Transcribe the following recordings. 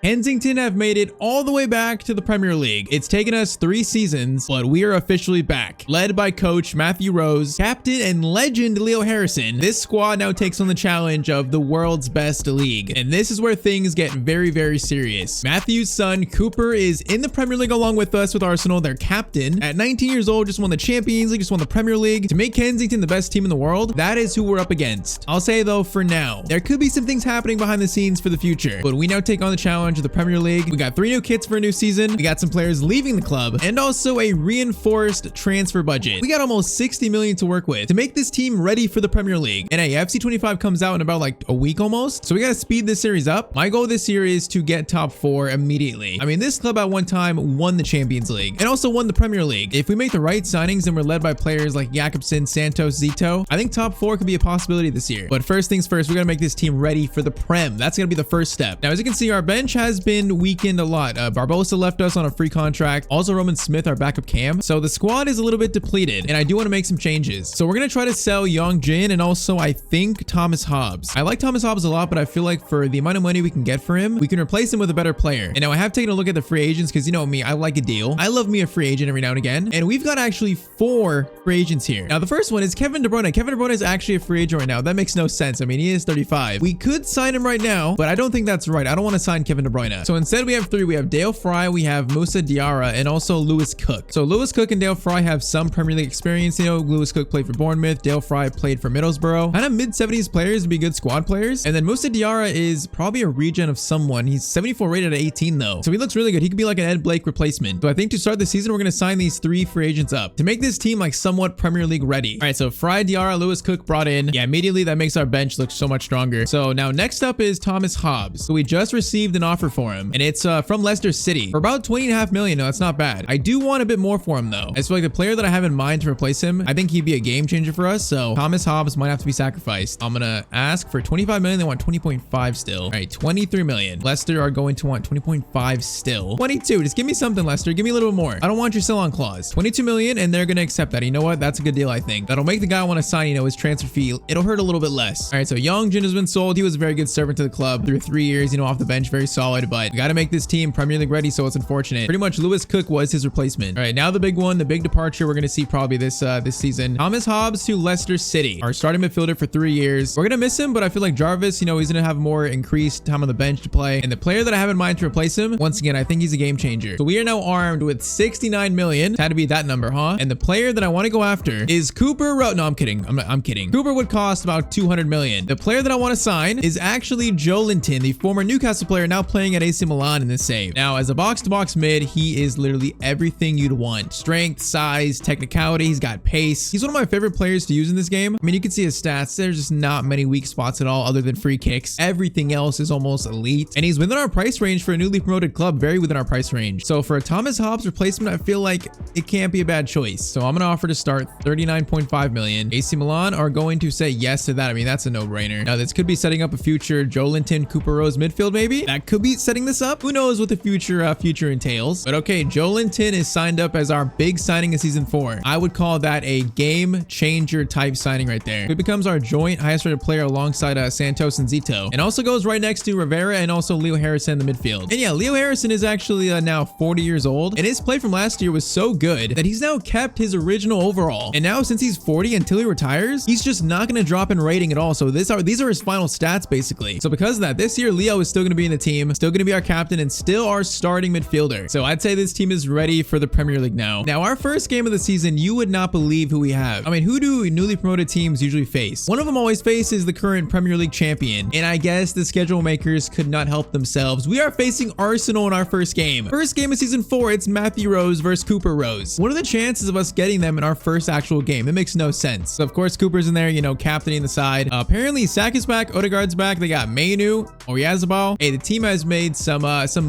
Kensington have made it all the way back to the Premier League. It's taken us 3 seasons, but we are officially back. Led by coach Matthew Rose, captain and legend Leo Harrison, this squad now takes on the challenge of the world's best league. And this is where things get very, very serious. Matthew's son, Cooper, is in the Premier League along with us with Arsenal, their captain. At 19 years old, just won the Champions League, just won the Premier League. To make Kensington the best team in the world, that is who we're up against. I'll say though, for now, there could be some things happening behind the scenes for the future, but we now take on the challenge of the Premier League. We got 3 new kits for a new season. We got some players leaving the club and also a reinforced transfer budget. We got almost 60 million to work with to make this team ready for the Premier League. And FC 25 comes out in about like a week almost. So we got to speed this series up. My goal this year is to get top 4 immediately. I mean, this club at one time won the Champions League and also won the Premier League. If we make the right signings and we're led by players like Jakobsen, Santos, Zito, I think top 4 could be a possibility this year. But first things first, we got to make this team ready for the Prem. That's going to be the first step. Now, as you can see, our bench has been weakened a lot. Barbosa left us on a free contract. Also, Roman Smith, our backup cam. So the squad is a little bit depleted and I do want to make some changes. So we're going to try to sell Young Jin and also I think Thomas Hobbs. I like Thomas Hobbs a lot, but I feel like for the amount of money we can get for him, we can replace him with a better player. And now I have taken a look at the free agents because you know me, I like a deal. I love me a free agent every now and again. And we've got actually 4 free agents here. Now the first one is Kevin De Bruyne. Kevin De Bruyne is actually a free agent right now. That makes no sense. I mean, he is 35. We could sign him right now, but I don't think that's right. I don't want to sign Kevin De Bruyne. So instead we have 3. We have Dale Fry, we have Moussa Diarra, and also Lewis Cook. So Lewis Cook and Dale Fry have some Premier League experience. You know, Lewis Cook played for Bournemouth. Dale Fry played for Middlesbrough. Kind of mid-70s players to be good squad players. And then Moussa Diarra is probably a regen of someone. He's 74 rated at 18 though. So he looks really good. He could be like an Ed Blake replacement. So I think to start the season, we're going to sign these 3 free agents up to make this team like somewhat Premier League ready. All right, so Fry, Diarra, Lewis Cook brought in. Yeah, immediately that makes our bench look so much stronger. So now next up is Thomas Hobbs. So we just received an offer for him and it's from Leicester City for about 20.5 million. No, that's not bad. I do want a bit more for him though. I feel like the player that I have in mind to replace him, I think he'd be a game changer for us. So Thomas Hobbs might have to be sacrificed. I'm gonna ask for 25 million. They want 20.5 still. All right, 23 million. Leicester are going to want 20.5 still. 22. Just give me something, Leicester. Give me a little bit more. I don't want your sell-on clause. 22 million, and they're gonna accept that. You know what? That's a good deal, I think. That'll make the guy want to sign, you know, his transfer fee. It'll hurt a little bit less. All right, so Young Jin has been sold. He was a very good servant to the club through 3 years, you know, off the bench, very solid, but we got to make this team Premier League ready, so it's unfortunate. Pretty much Lewis Cook was his replacement. All right, now the big one, the big departure we're going to see probably this season. Thomas Hobbs to Leicester City, our starting midfielder for 3 years. We're going to miss him, but I feel like Jarvis, you know, he's going to have more increased time on the bench to play. And the player that I have in mind to replace him, once again, I think he's a game changer. So we are now armed with 69 million. Had to be that number, huh? And the player that I want to go after is Cooper. No, I'm kidding. I'm kidding. Cooper would cost about 200 million. The player that I want to sign is actually Joelinton, the former Newcastle player now playing at AC Milan in this save. Now, as a box-to-box mid, he is literally everything you'd want. Strength, size, technicality. He's got pace. He's one of my favorite players to use in this game. I mean, you can see his stats. There's just not many weak spots at all other than free kicks. Everything else is almost elite. And he's within our price range for a newly promoted club, very within our price range. So for a Thomas Hobbs replacement, I feel like it can't be a bad choice. So I'm going to offer to start 39.5 million. AC Milan are going to say yes to that. I mean, that's a no-brainer. Now, this could be setting up a future Joelinton, Cooper Rose midfield, maybe. That could be setting this up. Who knows what the future entails. But okay, Joelinton is signed up as our big signing of season 4. I would call that a game changer type signing right there. It becomes our joint highest rated player alongside Santos and Zito. And also goes right next to Rivera and also Leo Harrison in the midfield. And yeah, Leo Harrison is actually now 40 years old. And his play from last year was so good that he's now kept his original overall. And now since he's 40 until he retires, he's just not going to drop in rating at all. So these are his final stats basically. So because of that, this year Leo is still going to be in the team, still going to be our captain and still our starting midfielder. So I'd say this team is ready for the Premier League now. Now our first game of the season, you would not believe who we have. I mean, who do newly promoted teams usually face? One of them always faces the current Premier League champion. And I guess the schedule makers could not help themselves. We are facing Arsenal in our first game. First game of season 4, it's Matthew Rose versus Cooper Rose. What are the chances of us getting them in our first actual game? It makes no sense. So of course, Cooper's in there, you know, captaining the side. Apparently Saka's back, Odegaard's back. They got Mainu, Oyarzabal. Hey, the team has made some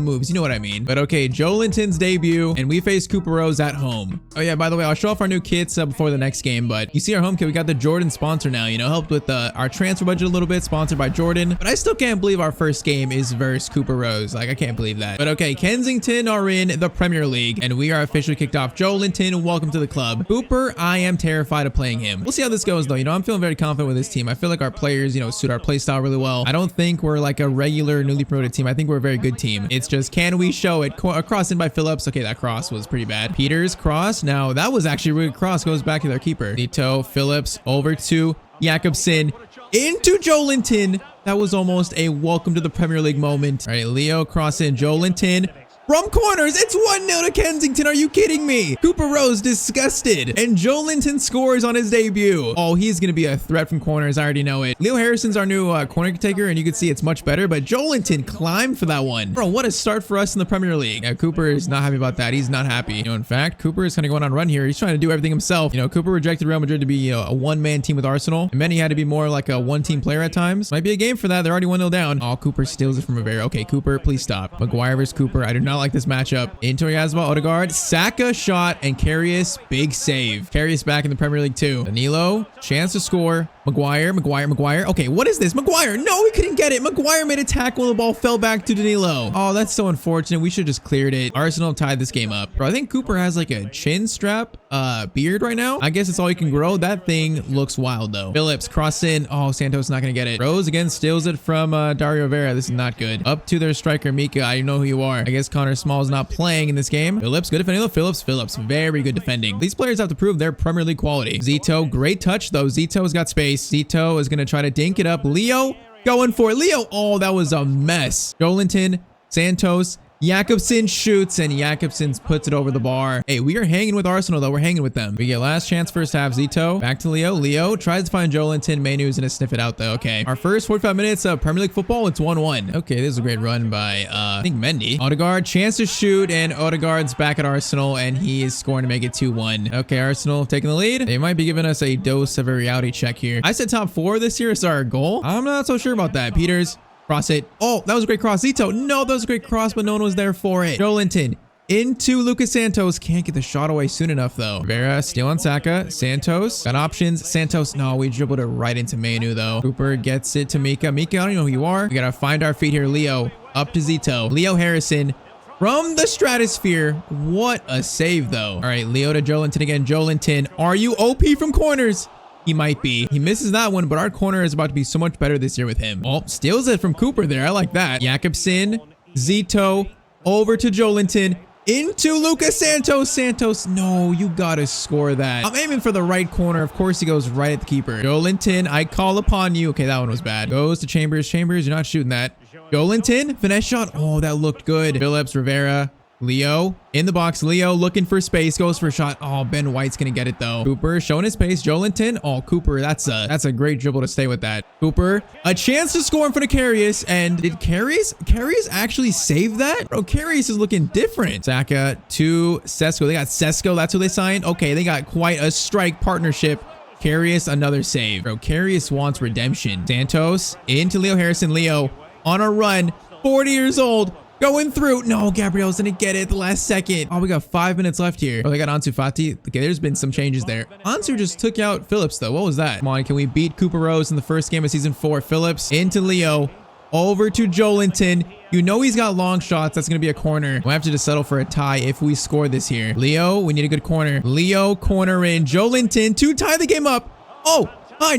moves. You know what I mean? But okay, Joelinton's debut, and we face Cooper Rose at home. Oh yeah, by the way, I'll show off our new kits before the next game. But you see our home kit, we got the Jordan sponsor now. You know, helped with our transfer budget a little bit, sponsored by Jordan. But I still can't believe our first game is versus Cooper Rose. Like, I can't believe that. But okay, Kensington are in the Premier League, and we are officially kicked off. Joelinton, welcome to the club. Cooper, I am terrified of playing him. We'll see how this goes though. You know, I'm feeling very confident with this team. I feel like our players, you know, suit our play style really well. I don't think we're like a regular newly promoted team. I think think we're a very good team. It's just, can we show it? A cross in by Phillips. Okay, that cross was pretty bad. Peters cross. Now that was actually a really good cross. Goes back to their keeper. Nito, Phillips over to Jakobsen into Joelinton. That was almost a welcome to the Premier League moment. All right, Leo cross in. Joelinton from corners. It's 1-0 to Kensington. Are you kidding me? Cooper Rose disgusted. And Joelinton scores on his debut. Oh, he's going to be a threat from corners. I already know it. Leo Harrison's our new corner taker, and you can see it's much better, but Joelinton climbed for that one. Bro, what a start for us in the Premier League. Yeah, Cooper is not happy about that. He's not happy. You know, in fact, Cooper is kind of going on a run here. He's trying to do everything himself. You know, Cooper rejected Real Madrid to be a one-man team with Arsenal. And many had to be more like a one-team player at times. Might be a game for that. They're already 1-0 down. Oh, Cooper steals it from Rivera. Okay, Cooper, please stop. Maguire versus Cooper. I do not like this matchup. Into Yazma, Odegaard, Saka shot, and Karius, big save. Karius back in the Premier League too. Danilo, chance to score. Maguire. Okay, what is this? Maguire, no, he couldn't get it. Maguire made a tackle, the ball fell back to Danilo. Oh, that's so unfortunate. We should have just cleared it. Arsenal tied this game up. Bro, I think Cooper has like a chin strap beard right now. I guess it's all he can grow. That thing looks wild though. Phillips, cross in. Oh, Santos not gonna get it. Rose again steals it from Dario Rivera. This is not good. Up to their striker, Mika. I know who you are. I guess Connor Small's not playing in this game. Phillips, good defending. Phillips, very good defending. These players have to prove their Premier League quality. Zito, great touch though. Zito's got space. Zito is going to try to dink it up. Leo going for it. Leo. Oh, that was a mess. Joelinton, Santos, Jakobsen shoots, and Jakobsen puts it over the bar. Hey, we are hanging with Arsenal, though. We're hanging with them. We get last chance first half. Zito. Back to Leo. Leo tries to find Joelinton. Manu's going to sniff it out, though. Okay. Our first 45 minutes of Premier League football, it's 1-1. Okay, this is a great run by, I think, Mendy. Odegaard, chance to shoot, and Odegaard's back at Arsenal, and he is scoring to make it 2-1. Okay, Arsenal taking the lead. They might be giving us a dose of a reality check here. I said top 4 this year is our goal. I'm not so sure about that. Peters. Cross it. Oh, that was a great cross. Zito. No, that was a great cross, but no one was there for it. Joelinton into Lucas Santos. Can't get the shot away soon enough, though. Rivera steal on Saka. Santos. Got options. Santos. No, we dribbled it right into Manu, though. Cooper gets it to Mika. Mika, I don't know who you are. We gotta find our feet here. Leo. Up to Zito. Leo Harrison. From the stratosphere. What a save, though. All right, Leo to Joelinton again. Joelinton. Are you OP from corners? He might be. He misses that one, but our corner is about to be so much better this year with him. Oh, steals it from Cooper there. I like that. Jakobsen, Zito, over to Joelinton, into Lucas Santos. Santos, no, you gotta score that. I'm aiming for the right corner. Of course, he goes right at the keeper. Joelinton, I call upon you. Okay, that one was bad. Goes to Chambers. Chambers, you're not shooting that. Joelinton, finesse shot. Oh, that looked good. Phillips, Rivera. Leo in the box. Leo looking for space, goes for a shot. Oh, Ben White's gonna get it though. Cooper showing his pace. Joelinton. Oh, Cooper, that's a great dribble to stay with that. Cooper, a chance to score in front of Karius. And did Karius actually save that? Bro, Karius is looking different. Saka to Sesko. They got Sesko. That's who they signed. Okay, they got quite a strike partnership. Karius, another save. Bro, Karius wants redemption. Santos into Leo Harrison. Leo on a run. 40 years old. Going through. No, Gabriel's didn't get it the last second. Oh, we got 5 minutes left here. Oh, they got Ansu Fati. Okay, there's been some changes there. Ansu just took out Phillips, though. What was that? Come on, can we beat Cooper Rose in the first game of season 4? Phillips into Leo. Over to Joelinton. You know he's got long shots. That's going to be a corner. We'll have to just settle for a tie if we score this here. Leo, we need a good corner. Leo, corner in. Joelinton to tie the game up. Oh!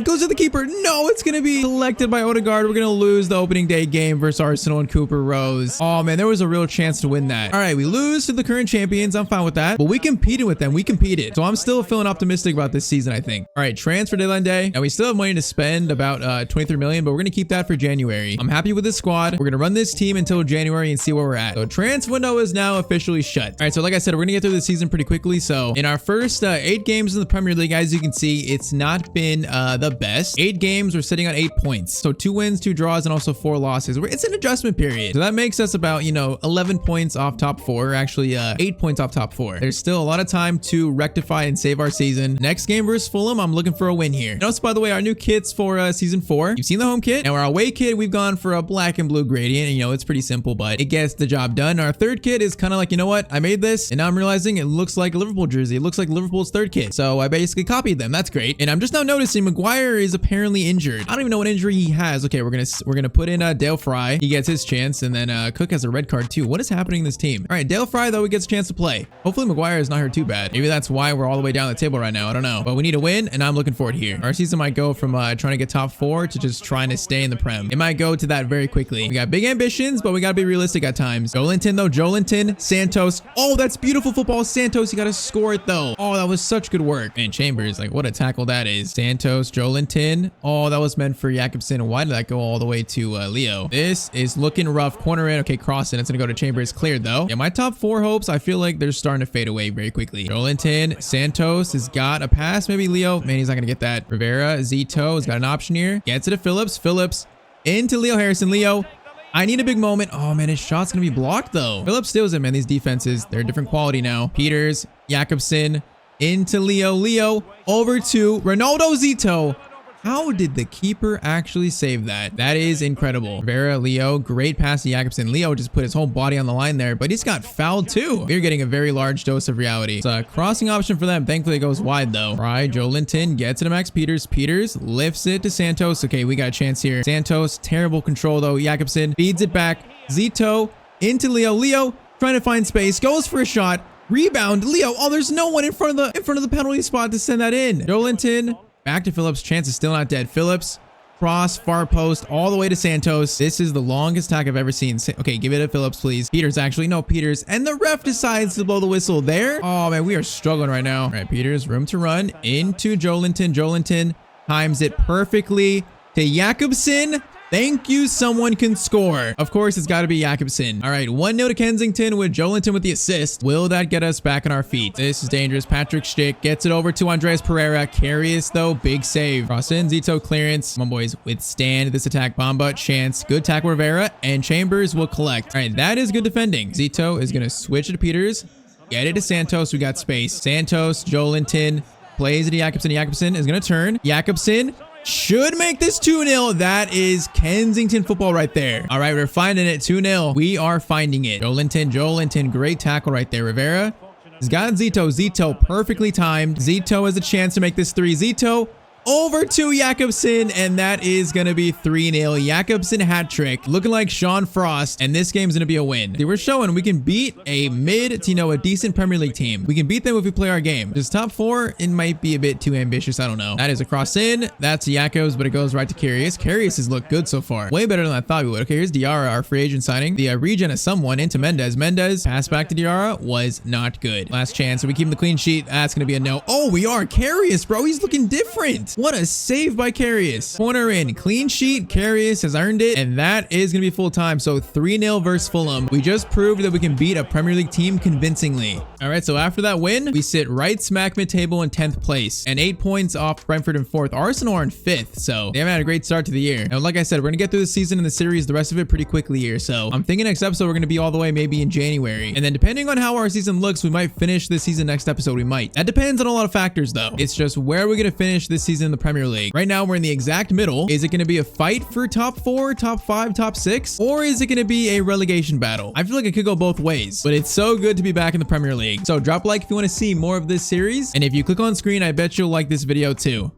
Goes to the keeper. No, it's going to be selected by Odegaard. We're going to lose the opening day game versus Arsenal and Cooper Rose. Oh, man, there was a real chance to win that. All right, we lose to the current champions. I'm fine with that. But we competed with them. We competed. So I'm still feeling optimistic about this season, I think. All right, transfer deadline day. Now, we still have money to spend, about 23 million, but we're going to keep that for January. I'm happy with this squad. We're going to run this team until January and see where we're at. So transfer window is now officially shut. All right, so like I said, we're going to get through the season pretty quickly. So in our first 8 games in the Premier League, as you can see, it's not been the best. 8 games, we're sitting on 8 points. So 2 wins, 2 draws, and also 4 losses. It's an adjustment period. So that makes us about, 11 points off top 4. Actually, 8 points off top 4. There's still a lot of time to rectify and save our season. Next game versus Fulham, I'm looking for a win here. And also, by the way, our new kits for season 4. You've seen the home kit. Now, our away kit, we've gone for a black and blue gradient. And, it's pretty simple, but it gets the job done. Our third kit is kind of like, you know what? I made this, and now I'm realizing it looks like a Liverpool jersey. It looks like Liverpool's third kit. So I basically copied them. That's great. And I'm just now noticing Maguire is apparently injured. I don't even know what injury he has. Okay, we're gonna put in Dale Fry. He gets his chance, and then Cook has a red card too. What is happening in this team? All right, Dale Fry though, he gets a chance to play. Hopefully Maguire is not hurt too bad. Maybe that's why we're all the way down the table right now. I don't know, but we need a win, and I'm looking for it here. Our season might go from trying to get top 4 to just trying to stay in the Prem. It might go to that very quickly. We got big ambitions, but we gotta be realistic at times. Joelinton though, Joelinton, Santos. Oh, that's beautiful football, Santos. You gotta score it though. Oh, that was such good work. Man, Chambers, like what a tackle that is. Santos, Joelinton. Oh, that was meant for Jakobsen. Why did that go all the way to Leo? This is looking rough. Corner in. Okay, cross in. It's gonna go to Chambers. Cleared though. Yeah, my top 4 hopes, I feel like they're starting to fade away very quickly. Joelinton, Santos has got a pass. Maybe Leo. Man, he's not gonna get that. Rivera, Zito has got an option here. Gets it to Phillips. Phillips into Leo Harrison. Leo, I need a big moment. Oh man, his shot's gonna be blocked though. Phillips steals it, man. These defenses, they're a different quality now. Peters, Jakobsen, into Leo. Leo, over to Ronaldo Zito. How did the keeper actually save that? That is incredible. Rivera, Leo, great pass to Jakobsen. Leo just put his whole body on the line there, but he's got fouled too. We're getting a very large dose of reality. It's a crossing option for them. Thankfully, it goes wide though. Fry, Joelinton gets it to Max Peters. Peters lifts it to Santos. Okay, we got a chance here. Santos, terrible control though. Jakobsen feeds it back. Zito into Leo. Leo trying to find space, goes for a shot. Rebound, Leo. Oh, there's no one in front of the penalty spot to send that in. Joelinton. Back to Phillips. Chance is still not dead. Phillips, cross, far post, all the way to Santos. This is the longest attack I've ever seen. Okay, give it to Phillips, please. Peters, actually. No, Peters. And the ref decides to blow the whistle there. Oh, man, we are struggling right now. All right, Peters, room to run into Joelinton. Joelinton times it perfectly to Jakobsen. Thank you. Someone can score. Of course, it's got to be Jakobsen. All right, 1-0 to Kensington with Joelinton with the assist. Will that get us back on our feet? This is dangerous. Patrick Schick gets it over to Andreas Pereira. Carius, though, big save. Cross in, Zito clearance. Come on, boys. Withstand this attack. Bamba, Chance. Good tackle, Rivera. And Chambers will collect. All right, that is good defending. Zito is going to switch it to Peters. Get it to Santos. We got space. Santos, Joelinton. Plays it to Jakobsen. Jakobsen is going to turn. Jakobsen should make this 2-0. That is Kensington football right there. All right, we're finding it. 2-0. We are finding it. Joelinton, great tackle right there. Rivera has got Zito. Zito perfectly timed. Zito has a chance to make this 3. Zito over to Jakobsen, and that is going to be 3-0. Jakobsen hat trick, looking like Sean Frost, and this game's going to be a win. We're showing we can beat a mid to, a decent Premier League team. We can beat them if we play our game. Just top 4, it might be a bit too ambitious. I don't know. That is a cross in. That's Jakobs, but it goes right to Carius. Carius has looked good so far. Way better than I thought we would. Okay, here's Diarra, our free agent signing. The regen of someone into Mendez. Mendez, pass back to Diarra, was not good. Last chance. Are we keeping the clean sheet? That's going to be a no. Oh, we are. Carius, bro. He's looking different. What a save by Carius. Corner in. Clean sheet. Carius has earned it, and that is going to be full time. So 3-0 versus Fulham. We just proved that we can beat a Premier League team convincingly. All right, so after that win, we sit right smack mid-table in 10th place and 8 points off Brentford in 4th. Arsenal are in 5th, so they haven't had a great start to the year. And like I said, we're going to get through the season and the series, the rest of it pretty quickly here. So I'm thinking next episode, we're going to be all the way maybe in January. And then depending on how our season looks, we might finish this season next episode. We might. That depends on a lot of factors though. It's just where are we going to finish this season in the Premier League? Right now, we're in the exact middle. Is it going to be a fight for top 4, top 5, top 6? Or is it going to be a relegation battle? I feel like it could go both ways, but it's so good to be back in the Premier League. So drop a like if you want to see more of this series. And if you click on screen, I bet you'll like this video too.